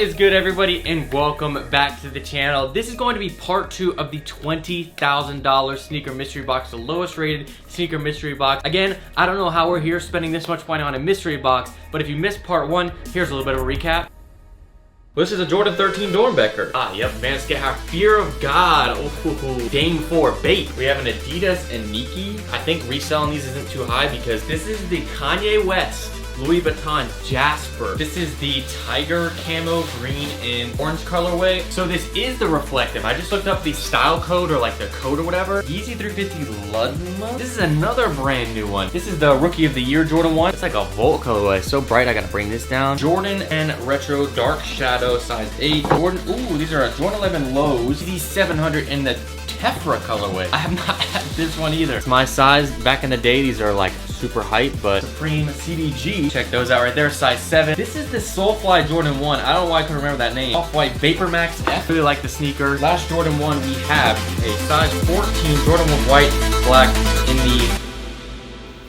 What is good, everybody, and welcome back to the channel. This is going to be part 2 of the $20,000 sneaker mystery box, the lowest rated sneaker mystery box. Again, I don't know how we're here spending this much money on a mystery box, but if you missed part 1, here's a little bit of a recap. This is a Jordan 13 Dornbecker. Yep, Manscaped, our Fear of God. Ooh, Dame 4 Bait. We have an Adidas and Nike. I think reselling these isn't too high because this is the Kanye West Louis Vuitton Jasper. This is the Tiger Camo Green and Orange colorway. So this is the reflective. I just looked up the style code or like the code or whatever. Yeezy 350 Ludma. This is another brand new one. This is the Rookie of the Year Jordan 1. It's like a Volt colorway. So bright, I gotta bring this down. Jordan and Retro Dark Shadow size 8. Jordan, ooh, these are Jordan 11 lows. These 700 in the Tephra colorway. I have not had this one either. It's my size. Back in the day, these are like super hype, but Supreme CDG. Check those out right there, size 7. This is the Soulfly Jordan 1. I don't know why I couldn't remember that name. Off-White Vapor Max F. Really like the sneaker. Last Jordan 1, we have a size 14 Jordan 1 white, black in the...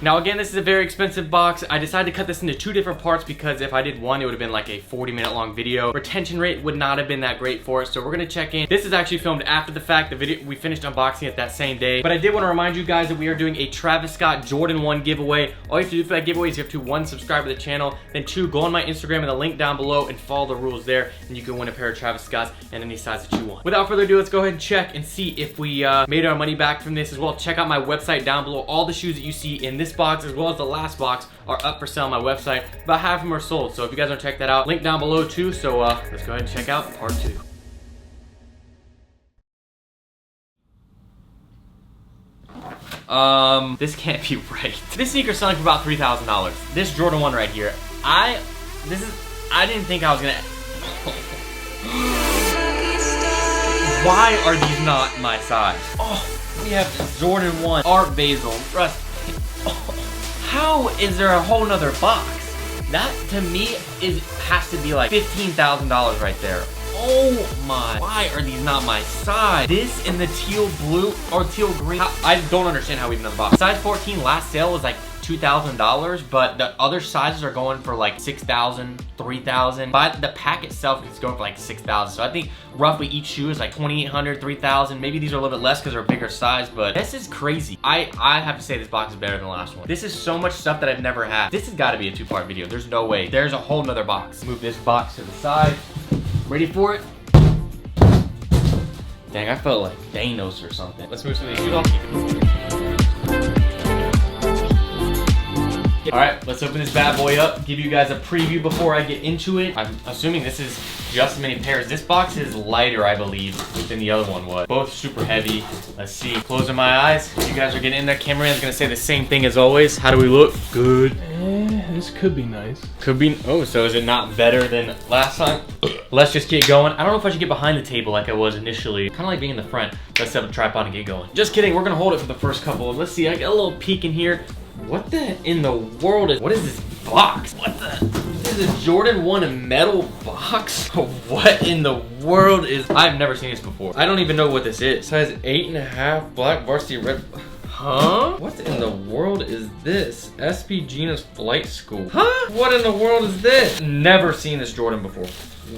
Now again, this is a very expensive box. I decided to cut this into 2 different parts because if I did one, it would have been like a 40-minute long video. Retention rate would not have been that great for it, so we're gonna check in. This is actually filmed after the fact. The video, we finished unboxing it that same day. But I did want to remind you guys that we are doing a Travis Scott Jordan 1 giveaway. All you have to do for that giveaway is you have to 1, subscribe to the channel, then 2, go on my Instagram and the link down below and follow the rules there, and you can win a pair of Travis Scotts in any size that you want. Without further ado, let's go ahead and check and see if we made our money back from this as well. Check out my website down below. All the shoes that you see in this box as well as the last box are up for sale on my website. About half of them are sold, so if you guys want to check that out, link down below too. So let's go ahead and check out part 2. This can't be right. This sneaker's selling for about $3,000. This Jordan 1 right here. I didn't think I was gonna... Why are these not my size? Oh, we have Jordan 1, Art Basil, Rust. How is there a whole nother box? That to me has to be like $15,000 right there. Oh my, why are these not my size? This in the teal blue or teal green. I don't understand how we even unboxed. Size 14 last sale was like $2,000, but the other sizes are going for like $6,000, $3,000. But the pack itself is going for like $6,000. So I think roughly each shoe is like $2,800, $3,000. Maybe these are a little bit less because they're a bigger size, but this is crazy. I have to say this box is better than the last one. This is so much stuff that I've never had. This has got to be a 2-part video. There's no way. There's a whole nother box. Move this box to the side. Ready for it? Dang, I felt like Thanos or something. Let's move some of these shoes off. Alright, let's open this bad boy up, give you guys a preview before I get into it. I'm assuming this is just as many pairs. This box is lighter, I believe, than the other one was. Both super heavy. Let's see. Closing my eyes. You guys are getting in there. Cameraman's gonna say the same thing as always. How do we look? Good. This could be nice. Could be. Oh, so is it not better than last time? Let's just get going. I don't know if I should get behind the table like I was initially. Kind of like being in the front. Let's have a tripod and get going. Just kidding. We're gonna hold it for the first couple of. Let's see. I got a little peek in here. What the in the world is, what is this box? What the, this is a Jordan 1 metal box? What in the world is, I've never seen this before. I don't even know what this is. Size 8.5 black varsity red. Huh? What in the world is this? SP Gina's Flight School. Huh? What in the world is this? Never seen this Jordan before.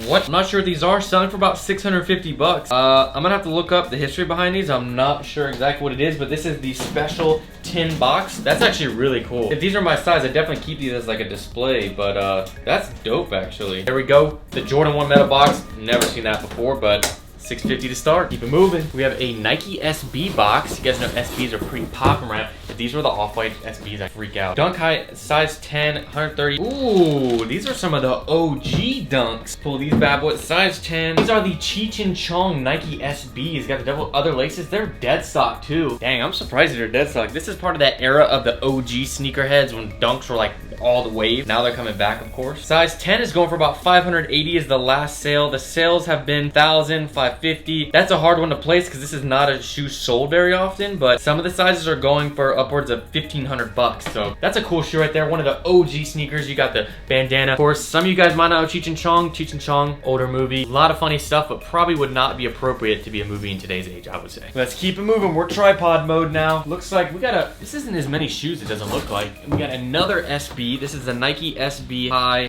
What? I'm not sure what these are. Selling for about 650 bucks. I'm gonna have to look up the history behind these. I'm not sure exactly what it is, but this is the special tin box. That's actually really cool. If these are my size, I definitely keep these as like a display, but that's dope actually. There we go. The Jordan 1 metal box. Never seen that before, but $650 to start. Keep it moving. We have a Nike SB box. You guys know SBs are pretty popping around. If these were the off-white SBs, I freak out. Dunk high, size 10, 130. Ooh, these are some of the OG dunks. Pull these bad boys, size 10. These are the Cheech and Chong Nike SBs. Got the double other laces. They're dead stock too. Dang, I'm surprised they're dead stock. This is part of that era of the OG sneakerheads when dunks were like all the wave. Now they're coming back, of course. Size 10 is going for about $580 is the last sale. The sales have been $1,000, $500, $550. That's a hard one to place because this is not a shoe sold very often, but some of the sizes are going for upwards of 1,500 bucks. So that's a cool shoe right there. One of the OG sneakers. You got the bandana. Of course, some of you guys might know Cheech and Chong. Cheech and Chong, older movie. A lot of funny stuff, but probably would not be appropriate to be a movie in today's age, I would say. Let's keep it moving. We're tripod mode now. Looks like we got this isn't as many shoes, it doesn't look like. We got another SB. This is the Nike SB High.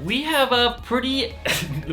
We have a pretty,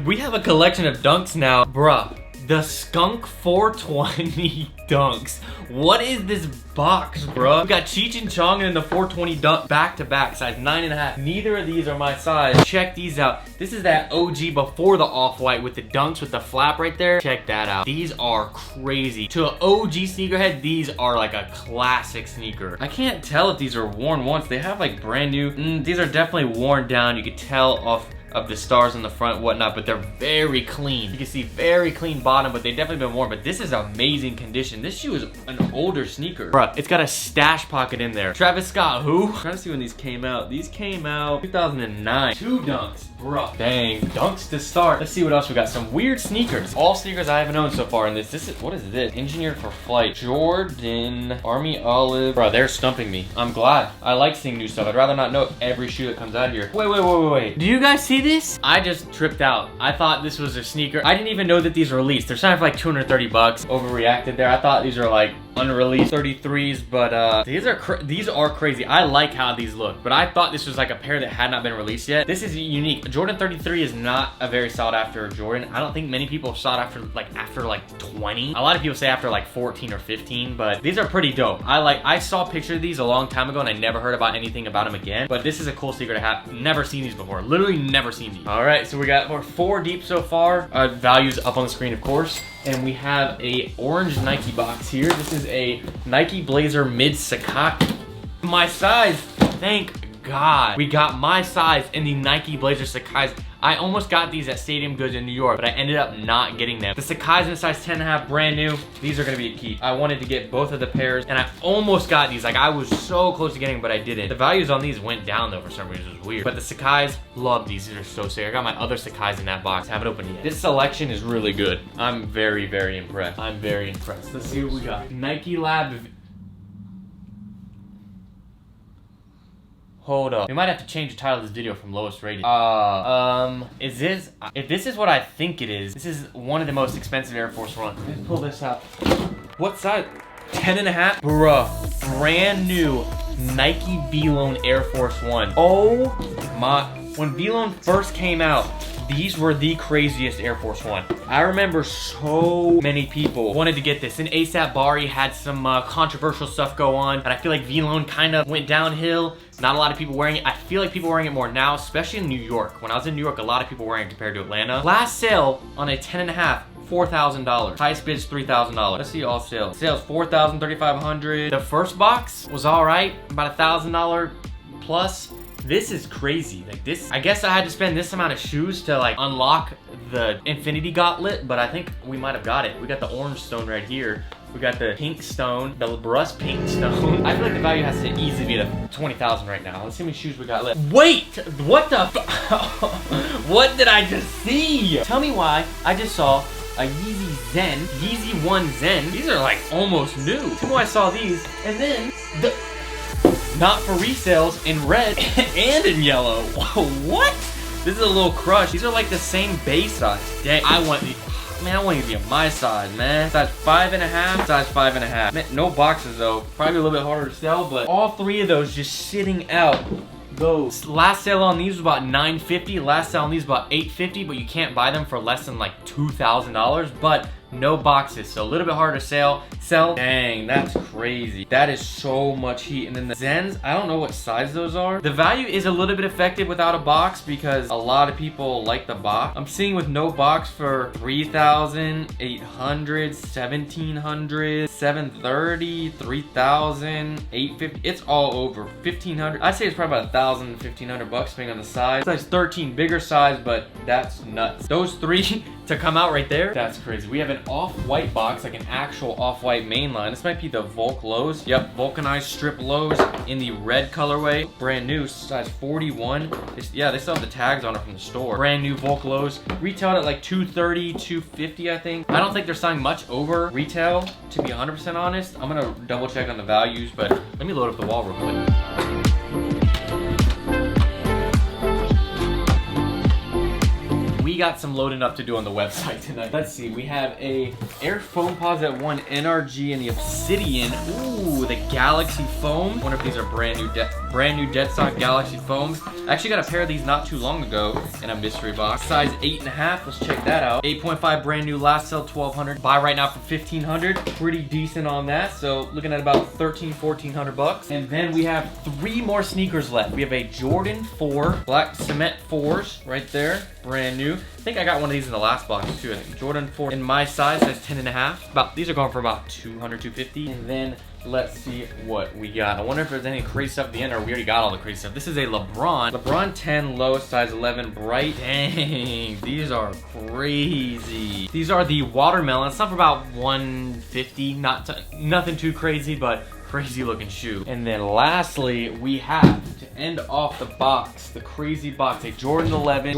we have a collection of dunks now. Bruh, the Skunk 420 dunks. What is this box, bro? We got Cheech and Chong and the 420 dunk back to back, size 9.5. Neither of these are my size. Check these out. This is that OG before the off-white with the dunks with the flap right there. Check that out. These are crazy. To an OG sneakerhead, these are like a classic sneaker. I can't tell if these are worn once. They have like brand new. These are definitely worn down. You could tell off of the stars in the front and whatnot, but they're very clean. You can see very clean bottom, but they've definitely been worn. But this is amazing condition. This shoe is an older sneaker. Bruh, it's got a stash pocket in there. Travis Scott, who? I'm trying to see when these came out. These came out 2009. 2 dunks. Bruh. Dang, dunks to start. Let's see what else we got. Some weird sneakers. All sneakers I haven't owned so far in this. What is this? Engineered for flight. Jordan, Army Olive. Bruh, they're stumping me. I'm glad. I like seeing new stuff. I'd rather not know every shoe that comes out here. Wait. Do you guys see this? I just tripped out. I thought this was a sneaker. I didn't even know that these were released. They're selling for like 230 bucks. Overreacted there. I thought these are like unreleased 33s, but these are crazy. I like how these look, but I thought this was like a pair that had not been released yet. This is unique. Jordan 33 is not a very sought after Jordan. I don't think many people sought after like 20. A lot of people say after like 14 or 15, but these are pretty dope. I saw pictures of these a long time ago and I never heard about anything about them again, but this is a cool sneaker to have. Never seen these before. Literally never seen these. All right, so we're 4 deep so far. Values up on the screen, of course. And we have a orange Nike box here. This is a Nike Blazer Mid Sacai. My size, thank God. We got my size in the Nike Blazer Sacai's. I almost got these at Stadium Goods in New York, but I ended up not getting them. The Sacai's in a size 10.5, brand new. These are gonna be a keep. I wanted to get both of the pairs, and I almost got these. Like, I was so close to getting, but I didn't. The values on these went down, though, for some reason. It was weird. But the Sacai's, love these. These are so sick. I got my other Sacai's in that box. Haven't opened yet. This selection is really good. I'm very, very impressed. I'm very impressed. Let's see what we got. Nike Lab. Hold up. We might have to change the title of this video from lowest rated. If this is what I think it is, this is one of the most expensive Air Force One. Let's pull this out. What size? 10.5? Bruh, brand new Nike Vule Air Force One. Oh my, when Vule first came out, these were the craziest Air Force One. I remember so many people wanted to get this. And ASAP Bari had some controversial stuff go on. And I feel like Vule kind of went downhill. Not a lot of people wearing it. I feel like people are wearing it more now, especially in New York. When I was in New York, a lot of people were wearing it compared to Atlanta. Last sale on a 10.5. $4,000. Highest bid is $3,000. Let's see all sales. Sales $4,000, $3,500. The first box was all right, about $1,000 plus. This is crazy. Like this, I guess I had to spend this amount of shoes to like unlock the Infinity Gauntlet, but I think we might have got it. We got the orange stone right here. We got the pink stone, the Lebron pink stone. I feel like the value has to easily be at 20,000 right now. Let's see how many shoes we got left. Wait, what the what did I just see? Tell me why I just saw a Yeezy Zen, Yeezy 1 Zen. These are like almost new. Tell me why I saw these, and then the not for resales in red and in yellow. What? This is a little crush. These are like the same base size. Dang, I want these. Man, I want you to be in my size, man. Size 5.5, size 5.5. Man, no boxes though. Probably a little bit harder to sell, but all 3 of those just sitting out. Those last sale on these was about $950. Last sale on these was about $850, but you can't buy them for less than like $2,000. But no boxes, so a little bit harder to sell. Dang, that's crazy. That is so much heat. And then the Zens, I don't know what size those are. The value is a little bit affected without a box because a lot of people like the box. I'm seeing with no box for 3,800, 1,700, 730, 3,000, 850. It's all over 1,500. I'd say it's probably about 1,000, 1,500 bucks depending on the size. Size 13, bigger size, but that's nuts. Those 3 to come out right there. That's crazy. We have an off-white box, like an actual off-white main line. This might be the Vule Lows. Yep, vulcanized strip lows in the red colorway. Brand new, size 41. Yeah, they still have the tags on it from the store. Brand new Vule Lows. Retailed at like $230, $250, I think. I don't think they're selling much over retail, to be 100% honest. I'm gonna double check on the values, but let me load up the wall real quick. We got some loading up to do on the website tonight. Let's see, we have a Air Foam Posit 1 NRG and the Obsidian. Ooh, the Galaxy Foam. I wonder if these are brand new dead stock Galaxy Foams. I actually got a pair of these not too long ago in a mystery box. Size 8.5, let's check that out. 8.5 brand new, last sale 1,200. Buy right now for 1,500. Pretty decent on that. So looking at about 1,400 bucks. And then we have 3 more sneakers left. We have a Jordan 4, black cement 4s right there, brand new. I think I got one of these in the last box too. I think Jordan 4 in my size, that's 10.5. These are going for about 200, 250. And then let's see what we got. I wonder if there's any crazy stuff at the end, or we already got all the crazy stuff. This is a Lebron 10 low, size 11 bright. Dang, these are crazy. These are the Watermelor. It's not for about 150. Nothing too crazy, but crazy looking shoe. And then lastly, we have to end off the box, the crazy box, a Jordan 11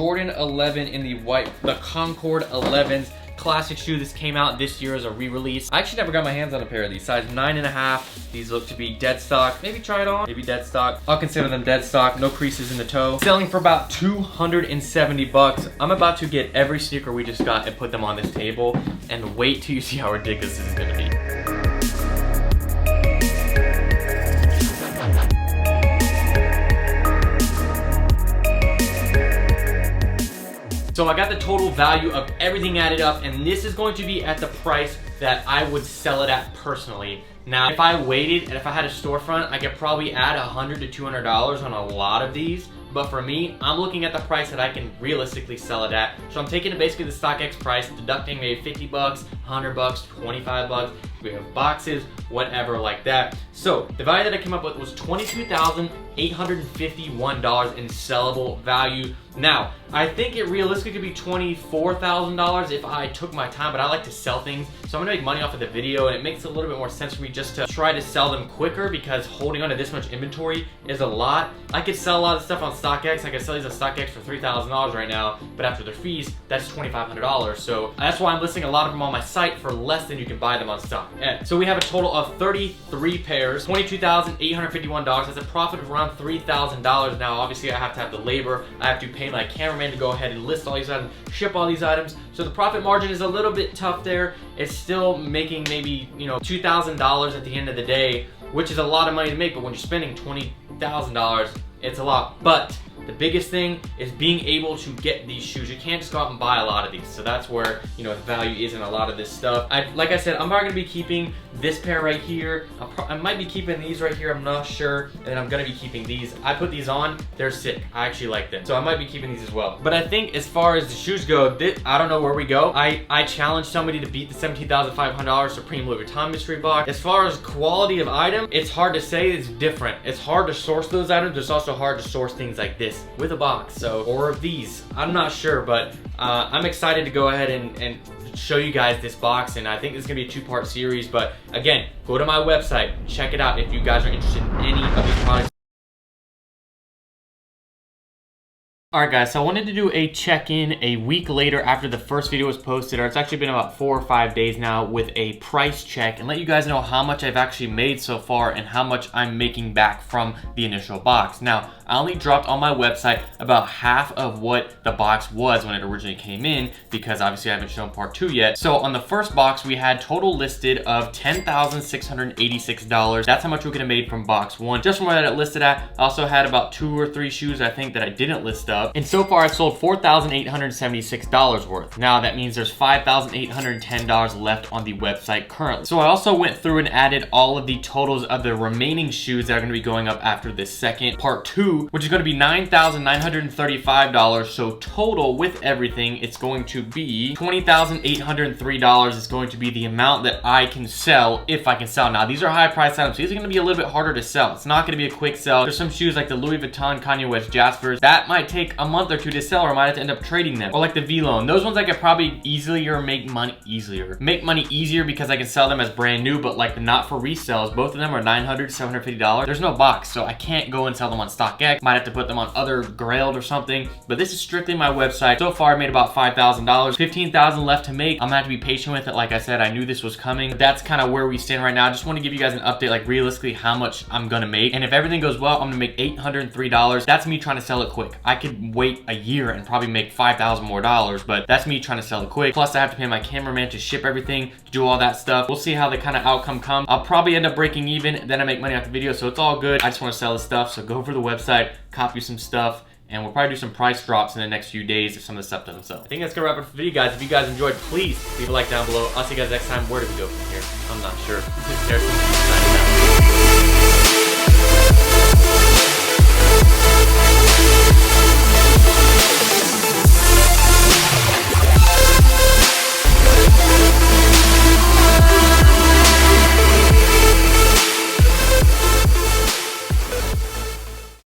in the white, the Concord 11s. Classic shoe. This came out this year as a re-release. I actually never got my hands on a pair of these. Size 9.5. These look to be dead stock. Maybe try it on. Maybe dead stock. I'll consider them dead stock. No creases in the toe. Selling for about 270 bucks. I'm about to get every sneaker we just got and put them on this table, and wait till you see how ridiculous this is gonna be. So I got the total value of everything added up, and this is going to be at the price that I would sell it at personally. Now, if I waited and if I had a storefront, I could probably add $100 to $200 on a lot of these. But for me, I'm looking at the price that I can realistically sell it at. So I'm taking basically the StockX price, deducting maybe 50 bucks, 100 bucks, 25 bucks. We have boxes, whatever like that. So the value that I came up with was $22,851 in sellable value. Now, I think it realistically could be $24,000 if I took my time, but I like to sell things. So I'm gonna make money off of the video, and it makes a little bit more sense for me just to try to sell them quicker, because holding on to this much inventory is a lot. I could sell a lot of stuff on StockX. I could sell these on StockX for $3,000 right now, but after their fees, that's $2,500. So that's why I'm listing a lot of them on my site for less than you can buy them on stock. So we have a total of 33 pairs, $22,851. That's a profit of around $3,000. Now, obviously, I have to have the labor. I have to pay my cameraman to go ahead and list all these items, ship all these items. So the profit margin is a little bit tough there. It's still making maybe, $2,000 at the end of the day, which is a lot of money to make, but when you're spending $20,000, it's a lot. But the biggest thing is being able to get these shoes. You can't just go out and buy a lot of these. So that's where, the value is in a lot of this stuff. Like I said, I'm not gonna be keeping this pair right here. I might be keeping these right here, I'm not sure. And then I'm gonna be keeping these. I put these on, they're sick. I actually like them. So I might be keeping these as well. But I think as far as the shoes go, I don't know where we go. I challenged somebody to beat the $17,500 Supreme Louis Vuitton mystery box. As far as quality of item, it's hard to say. It's different. It's hard to source those items. It's also hard to source things like this with a box, or these. I'm not sure, but I'm excited to go ahead and show you guys this box, and I think this is gonna be a 2-part series. But again, go to my website, check it out if you guys are interested in any of these products. Alright guys, so I wanted to do a check-in a week later after the first video was posted, or it's actually been about 4 or 5 days now, with a price check and let you guys know how much I've actually made so far and how much I'm making back from the initial box. Now, I only dropped on my website about half of what the box was when it originally came in, because obviously I haven't shown part 2 yet. So on the first box, we had total listed of $10,686. That's how much we could have made from box 1. Just from where that it listed at, I also had about 2 or 3 shoes I think that I didn't list up. And so far I've sold $4,876 worth. Now that means there's $5,810 left on the website currently. So I also went through and added all of the totals of the remaining shoes that are gonna be going up after this second part 2, which is gonna be $9,935. So total with everything, it's going to be $20,803 is going to be the amount that I can sell, if I can sell. Now these are high price items, so these are gonna be a little bit harder to sell. It's not gonna be a quick sell. There's some shoes like the Louis Vuitton Kanye West Jaspers. That might take take a month or two to sell, or I might have to end up trading them. Or like the Vule Low. Those ones I could probably make money easier because I can sell them as brand new, but like not for resales. Both of them are $900 to $750. There's no box, so I can't go and sell them on StockX. Might have to put them on other Grailed or something, but this is strictly my website. So far I made about $5,000, $15,000 left to make. I'm gonna have to be patient with it. Like I said, I knew this was coming, but that's kind of where we stand right now. I just want to give you guys an update, like realistically how much I'm gonna make. And if everything goes well, I'm gonna make $803. That's me trying to sell it quick. I could wait a year and probably make $5,000 more, but that's me trying to sell it quick. Plus I have to pay my cameraman to ship everything, to do all that stuff. We'll see how the kind of outcome comes. I'll probably end up breaking even, then I make money off the video, so it's all good. I just want to sell the stuff, so go over to the website, copy some stuff, and we'll probably do some price drops in the next few days if some of the stuff doesn't sell. I think that's gonna wrap up the video, guys. If you guys enjoyed, please leave a like down below. I'll see you guys next time. Where do we go from here? I'm not sure.